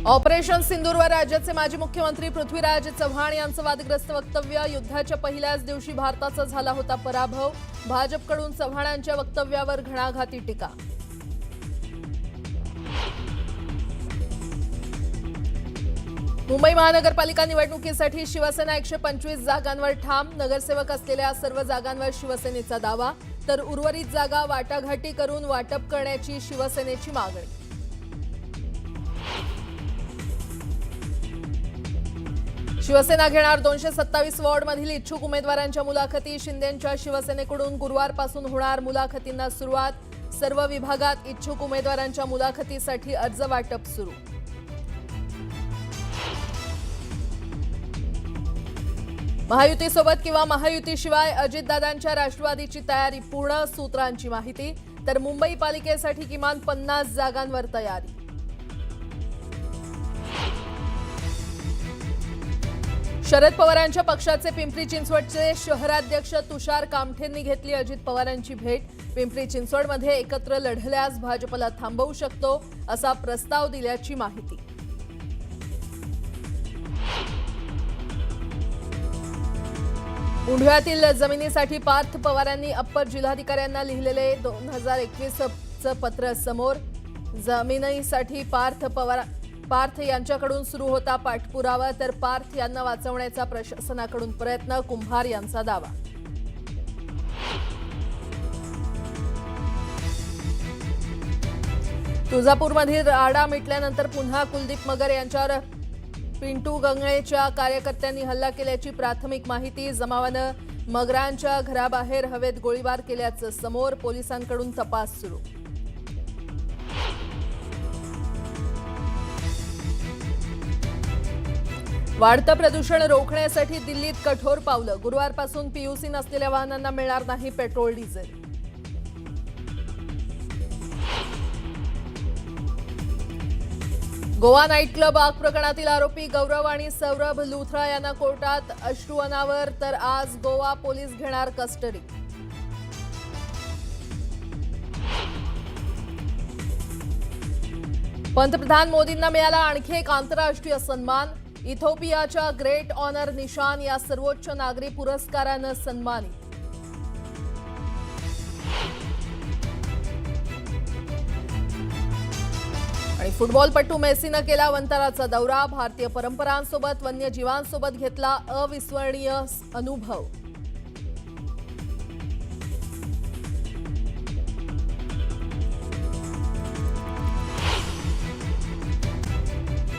Operation सिंदूरवर राज्याचे माजी मुख्यमंत्री पृथ्वीराज चव्हाण यांचं वादग्रस्त वक्तव्य। युद्धाच्या पहिल्याच दिवशी भारताचा झाला होता पराभव। भाजपकडून चव्हाणांच्या वक्तव्यावर घणाघाती टीका। मुंबई महानगरपालिका निवडणुकीसाठी शिवसेना 125 जागांवर ठाम। नगरसेवक असलेल्या सर्व जागांवर शिवसेनेचा दावा, तर उर्वरित जागा वाटाघाटी करून वाटप करण्याची शिवसेनेची मागणी। शिवसेना घेणार 227 वॉर्डमधील इच्छुक उमेदवारांच्या मुलाखती। शिंदेंच्या शिवसेनेकडून गुरुवारपासून होणार मुलाखतींना सुरुवात। सर्व विभागात इच्छुक उमेदवारांच्या मुलाखतीसाठी अर्ज वाटप सुरू। महायुतीसोबत किंवा महायुतीशिवाय अजितदादांच्या राष्ट्रवादीची तयारी पूर्ण। सूत्रांची माहिती, तर मुंबई पालिकेसाठी किमान 50 जागांवर तयारी। शरद पवारांच्या पक्षाचे पिंपरी चिंचवडचे शहराध्यक्ष तुषार कामठेंनी घेतली अजित पवारांची भेट। पिंपरी चिंचवडमध्ये एकत्र लढल्यास भाजपला थांबवू शकतो असा प्रस्ताव दिल्याची माहिती। उंढव्यातील जमिनीसाठी पार्थ पवारांनी अप्पर जिल्हाधिकाऱ्यांना लिहिलेले 2021चं पत्र समोर। जमिनीसाठी पार्थ यांच्याकडून सुरू होता पाठपुरावा, तर पार्थ यांना वाचवण्याचा प्रशासनाकडून प्रयत्न। कुंभार यांचा दावा। तुळजापूरमधील राडा मिटल्यानंतर पुन्हा कुलदीप मगर यांच्यावर पिंटू गंगळेच्या कार्यकर्त्यांनी हल्ला केल्याची प्राथमिक माहिती। जमावानं मगरांच्या घराबाहेर हवेत गोळीबार केल्याचं समोर। पोलिसांकडून तपास सुरू। वाढतं प्रदूषण रोखण्यासाठी दिल्लीत कठोर पावलं। गुरुवारपासून पीयूसी नसलेल्या वाहनांना मिळणार नाही petrol diesel. Goa night club आग प्रकरणातील आरोपी गौरव आणि सौरभ लुथरा यांना कोर्टात अश्रू अनावर, तर आज गोवा पोलीस घेणार कस्टडी। पंतप्रधान मोदींना मिळाला आणखी एक आंतरराष्ट्रीय सन्मान। इथिओपियाच्या ग्रेट ऑनर निशान या सर्वोच्च नागरी पुरस्कारानं सन्मानित। आणि फुटबॉलपटू मेसीनं केला वंताराचा दौरा। भारतीय परंपरांसोबत वन्यजीवांसोबत घेतला अविस्मरणीय अनुभव।